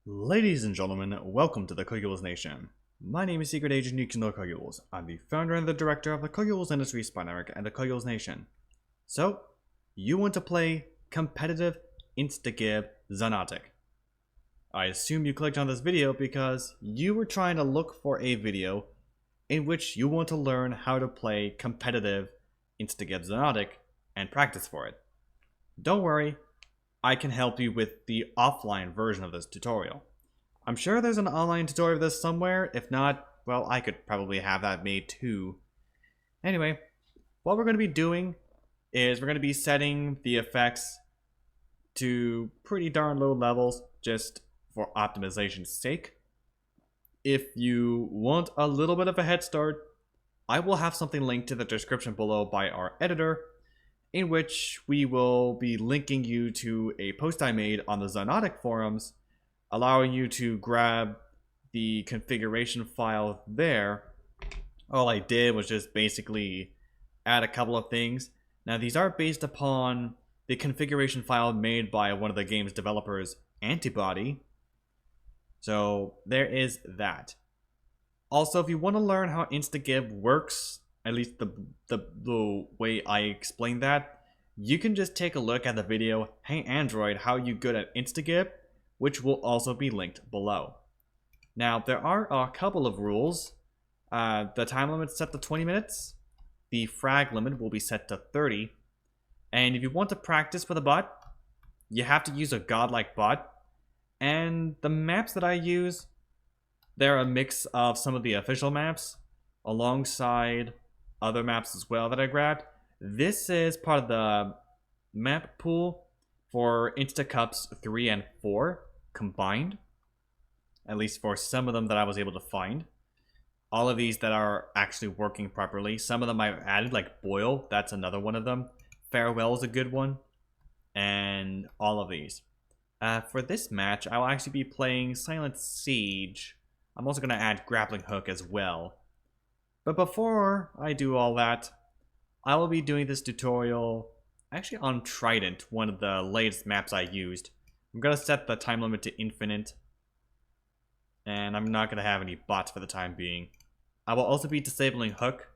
Ladies and gentlemen, welcome to the CoculesNation. My name is Secret Agent Yukinor Cocules. I'm the founder and the director of the Cocules Industry Spy Network and the CoculesNation. So, you want to play competitive Instagib Xonotic. I assume you clicked on this video because you were trying to look for a video in which you want to learn how to play competitive Instagib Xonotic and practice for it. Don't worry, I can help you with the offline version of this tutorial. I'm sure there's an online tutorial of this somewhere. If not, well, I could probably have that made too. Anyway, what we're going to be doing is we're going to be setting the effects to pretty darn low levels just for optimization's sake. If you want a little bit of a head start, I will have something linked to the description below by our editor, in which we will be linking you to a post I made on the Xonotic forums, allowing you to grab the configuration file there. All I did was just basically add a couple of things. Now these are based upon the configuration file made by one of the game's developers, Antibody. So there is that. Also, if you want to learn how Instagib works, at least the way I explain that, you can just take a look at the video, Hey Android, How You Good at Instagib, which will also be linked below. Now, there are a couple of rules. The time limit is set to 20 minutes. The frag limit will be set to 30. And if you want to practice with a bot, you have to use a godlike bot. And the maps that I use, they're a mix of some of the official maps alongside other maps as well that I grabbed. This is part of the map pool for Insta Cups 3 and 4 combined, at least for some of them that I was able to find. All of these that are actually working properly. Some of them I've added, like Boil, that's another one of them. Farewell is a good one, and all of these. For this match, I'll actually be playing Silent Siege. I'm also going to add Grappling Hook as well. But before I do all that, I will be doing this tutorial actually on Trident, one of the latest maps I used. I'm going to set the time limit to infinite, and I'm not going to have any bots for the time being. I will also be disabling Hook,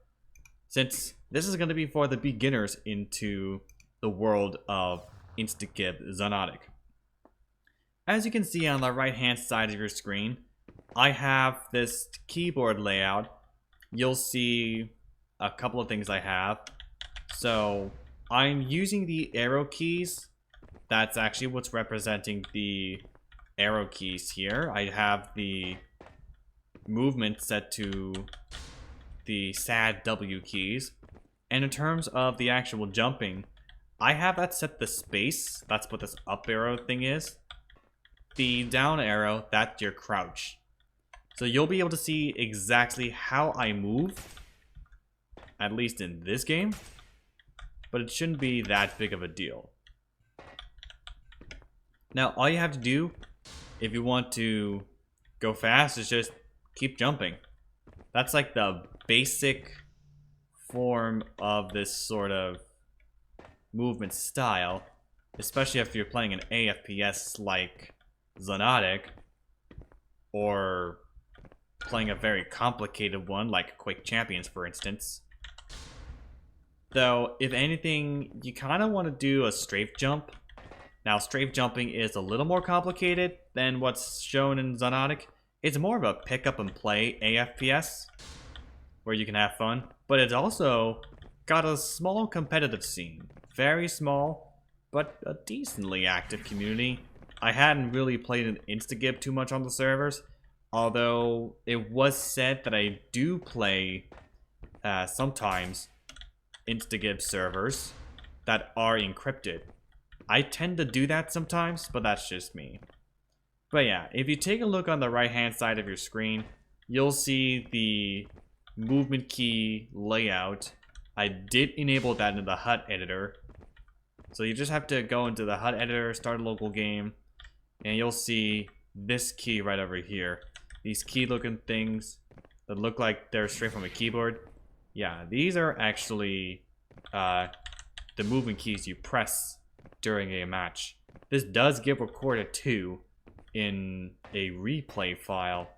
since this is going to be for the beginners into the world of Instagib Xonotic. As you can see on the right hand side of your screen, I have this keyboard layout. You'll see a couple of things I have. So I'm using the arrow keys. That's actually what's representing the arrow keys here. I have the movement set to the sad W keys. And in terms of the actual jumping, I have that set to space. That's what this up arrow thing is. The down arrow, that's your crouch. So you'll be able to see exactly how I move, at least in this game, but it shouldn't be that big of a deal. Now, all you have to do, if you want to go fast, is just keep jumping. That's like the basic form of this sort of movement style, especially if you're playing an AFPS like Xonotic, or playing a very complicated one like Quake Champions, for instance. Though, if anything, you kind of want to do a strafe jump. Now, strafe jumping is a little more complicated than what's shown in Xonotic. It's more of a pick up and play AFPS, where you can have fun, but it's also got a small competitive scene. Very small, but a decently active community. I hadn't really played an Instagib too much on the servers, although it was said that I do play sometimes Instagib servers that are encrypted. I tend to do that sometimes, but that's just me. But yeah, if you take a look on the right hand side of your screen, you'll see the movement key layout. I did enable that in the HUD editor. So you just have to go into the HUD editor, start a local game, and you'll see this key right over here. These key looking things that look like they're straight from a keyboard. Yeah, these are actually the movement keys you press during a match. This does get recorded too in a replay file.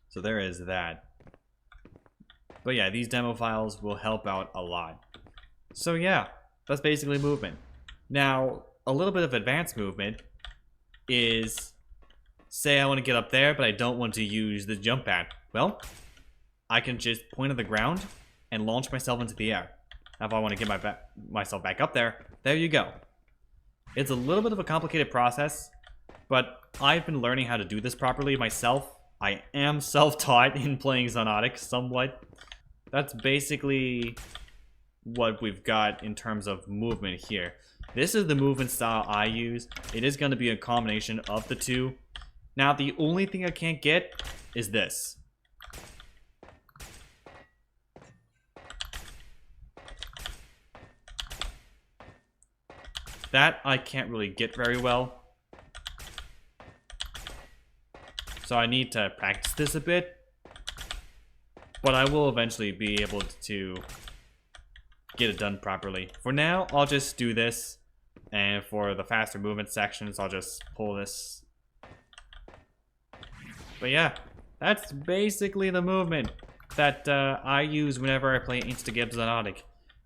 So there is that. But yeah, these demo files will help out a lot. So yeah, that's basically movement. Now, a little bit of advanced movement is, say I want to get up there, but I don't want to use the jump pad. Well, I can just point at the ground and launch myself into the air. Now, if I want to get myself back up there, there you go. It's a little bit of a complicated process, but I've been learning how to do this properly myself. I am self-taught in playing Xonotic somewhat. That's basically what we've got in terms of movement here. This is the movement style I use. It is going to be a combination of the two. Now, the only thing I can't get is this. That I can't really get very well. So I need to practice this a bit. But I will eventually be able to get it done properly. For now, I'll just do this. And for the faster movement sections, I'll just pull this. But yeah, that's basically the movement that I use whenever I play Instagib Xonotic.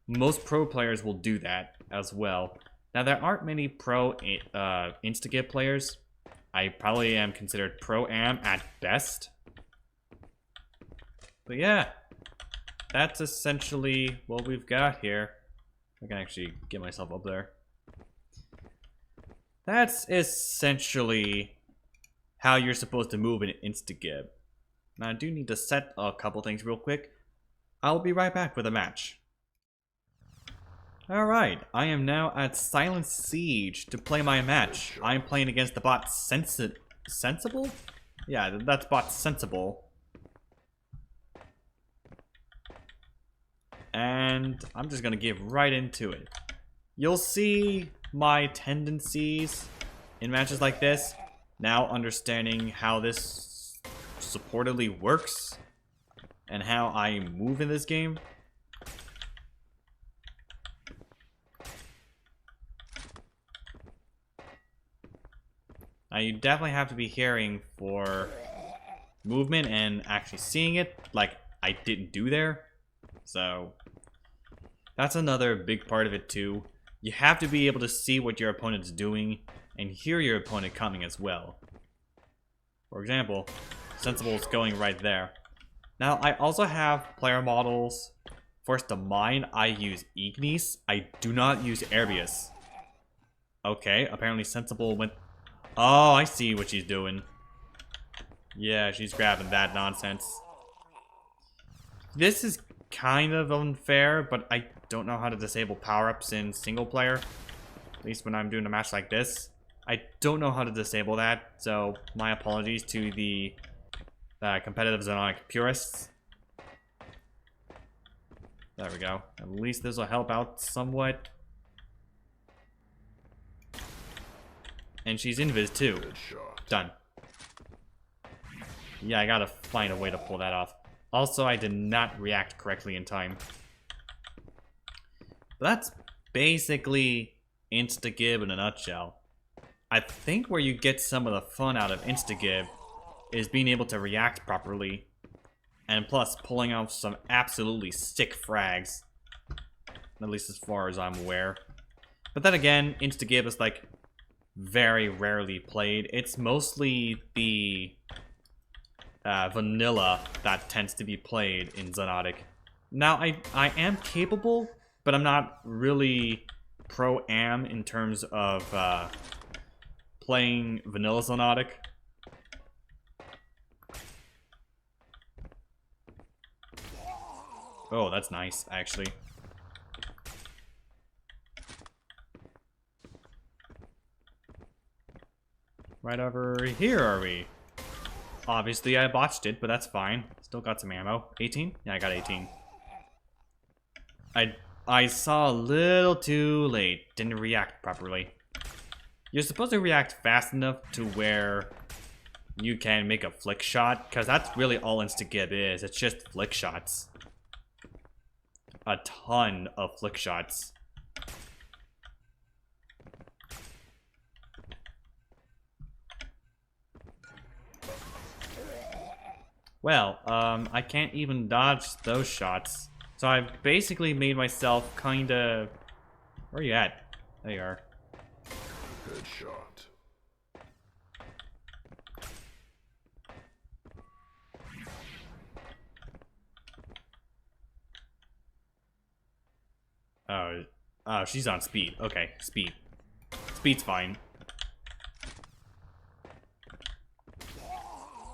Most pro players will do that as well. Now, there aren't many pro Instagib players. I probably am considered pro-am at best. But yeah, that's essentially what we've got here. I can actually get myself up there. That's essentially how you're supposed to move in Instagib. Now, I do need to set a couple things real quick. I'll be right back with a match. Alright, I am now at Silent Siege to play my match. I'm playing against the bot Sensible? Yeah, that's bot Sensible. And I'm just gonna get right into it. You'll see my tendencies in matches like this. Now understanding how this supportedly works and how I move in this game. Now you definitely have to be hearing for movement and actually seeing it, like I didn't do there. So that's another big part of it too. You have to be able to see what your opponent's doing and hear your opponent coming as well. For example, Sensible's going right there. Now I also have player models. For the mine, I use Ignis. I do not use Airbius. Okay, apparently Sensible went... Oh, I see what she's doing. Yeah, she's grabbing that nonsense. This is kind of unfair, but I don't know how to disable power-ups in single player. At least when I'm doing a match like this. I don't know how to disable that, so my apologies to the competitive Xonotic purists. There we go. At least this will help out somewhat. And she's invis too. Done. Yeah, I gotta find a way to pull that off. Also, I did not react correctly in time. But that's basically Instagib in a nutshell. I think where you get some of the fun out of Instagib is being able to react properly. And plus, pulling off some absolutely sick frags. At least as far as I'm aware. But then again, Instagib is like very rarely played. It's mostly the vanilla that tends to be played in Xonotic. Now, I am capable, but I'm not really pro-am in terms of playing vanilla Xonotic. Oh, that's nice, actually. Right over here are we? Obviously I botched it, but that's fine. Still got some ammo. 18? Yeah, I got 18. I saw a little too late. Didn't react properly. You're supposed to react fast enough to where you can make a flick shot, because that's really all Instagib is. It's just flick shots. A ton of flick shots. Well, I can't even dodge those shots. So I've basically made myself kinda... Where are you at? There you are. Headshot. Oh, she's on speed. Okay, speed. Speed's fine.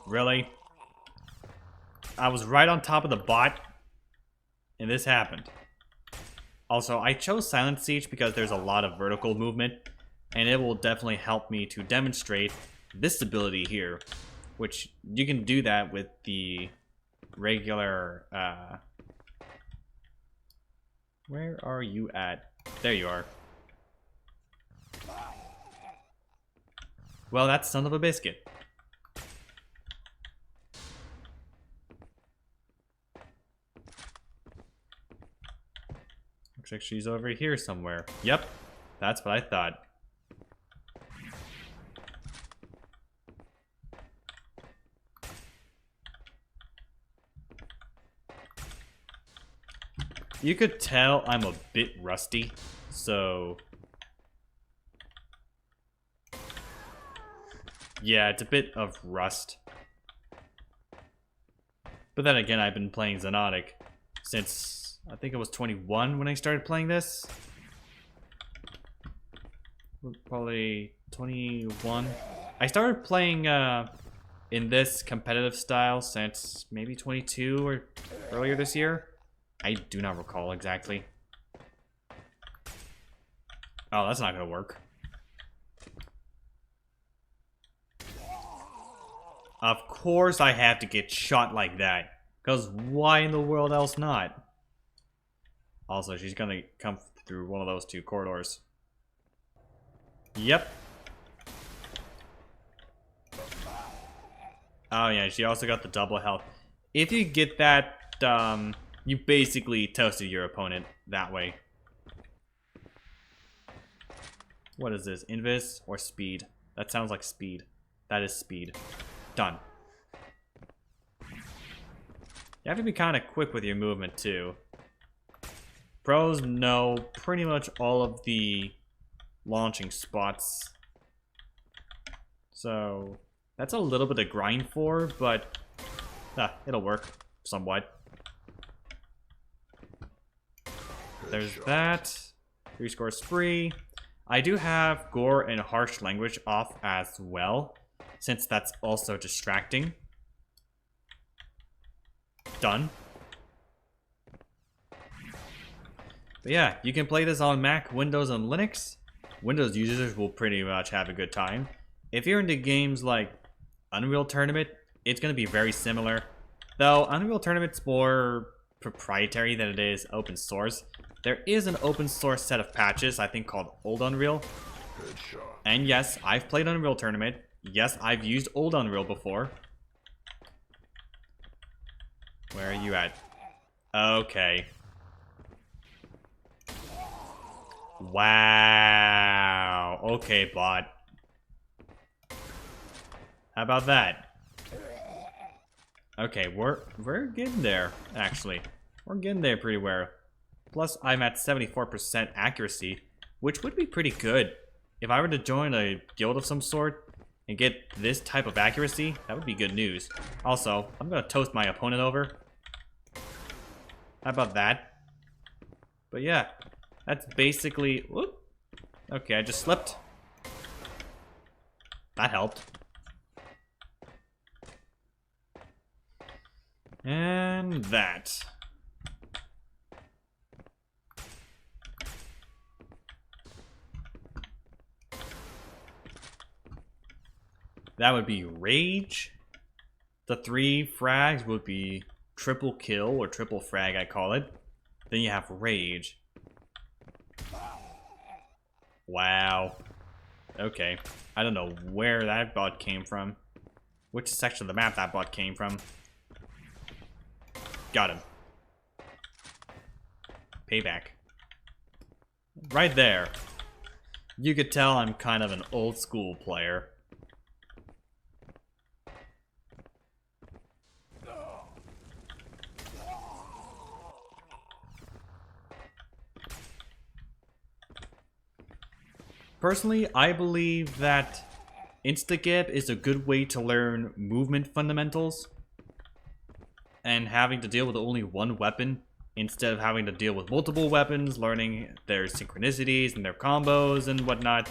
Really? I was right on top of the bot, and this happened. Also, I chose Silent Siege because there's a lot of vertical movement, and it will definitely help me to demonstrate this ability here, which you can do that with the regular, where are you at? There you are. Well, that's son of a biscuit. Looks like she's over here somewhere. Yep, that's what I thought. You could tell I'm a bit rusty, so... Yeah, it's a bit of rust. But then again, I've been playing Xonotic since, I think it was 21 when I started playing this. Probably 21. I started playing in this competitive style since maybe 22 or earlier this year. I do not recall exactly. Oh, that's not gonna work. Of course I have to get shot like that. Because why in the world else not? Also, she's gonna come through one of those two corridors. Yep. Oh yeah, she also got the double health. If you get that, you basically toasted your opponent that way. What is this? Invis or speed? That sounds like speed. That is speed. Done. You have to be kind of quick with your movement too. Pros know pretty much all of the launching spots. So that's a little bit to grind for, but it'll work somewhat. There's that. 3 scores free. I do have gore and harsh language off as well, since that's also distracting. Done. But yeah, you can play this on Mac, Windows, and Linux. Windows users will pretty much have a good time. If you're into games like Unreal Tournament, it's going to be very similar. Though Unreal Tournament's more proprietary than it is open source. There is an open source set of patches, I think called Old Unreal. Headshot. And yes, I've played Unreal Tournament. Yes, I've used Old Unreal before. Where are you at? Okay. Wow. Okay, bot. How about that? Okay, we're getting there, actually. We're getting there pretty well. Plus, I'm at 74% accuracy, which would be pretty good. If I were to join a guild of some sort and get this type of accuracy, that would be good news. Also, I'm gonna toast my opponent over. How about that? But yeah, that's basically... Whoop. Okay, I just slipped. That helped. And that. That would be Rage. The 3 frags would be triple kill or triple frag, I call it. Then you have Rage. Wow. Okay. I don't know where that bot came from. Which section of the map that bot came from. Got him. Payback. Right there. You could tell I'm kind of an old school player. Personally, I believe that Instagib is a good way to learn movement fundamentals and having to deal with only one weapon instead of having to deal with multiple weapons, learning their synchronicities and their combos and whatnot.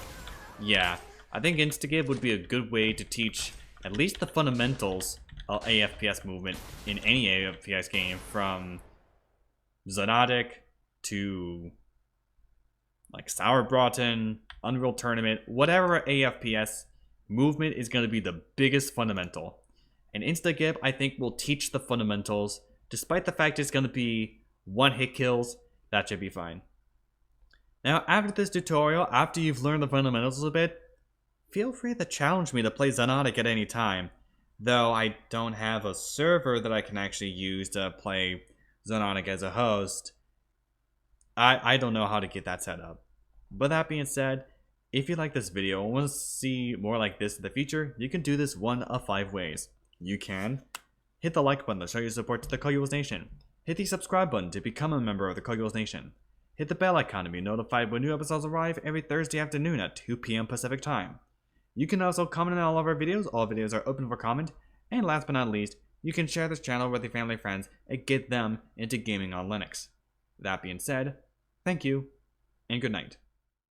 Yeah, I think Instagib would be a good way to teach at least the fundamentals of AFPS movement in any AFPS game, from Xonotic to like Sauerbraten, Unreal Tournament, whatever AFPS, movement is going to be the biggest fundamental. And Instagib, I think, will teach the fundamentals. Despite the fact it's going to be one-hit kills, that should be fine. Now, after this tutorial, after you've learned the fundamentals a bit, feel free to challenge me to play Xonotic at any time. Though I don't have a server that I can actually use to play Xonotic as a host, I don't know how to get that set up. But that being said, if you like this video and want to see more like this in the future, you can do this one of 5 ways. You can hit the like button to show your support to the CoculesNation. Hit the subscribe button to become a member of the CoculesNation. Hit the bell icon to be notified when new episodes arrive every Thursday afternoon at 2 p.m. Pacific Time. You can also comment on all of our videos. All videos are open for comment. And last but not least, you can share this channel with your family and friends and get them into gaming on Linux. That being said, thank you and good night.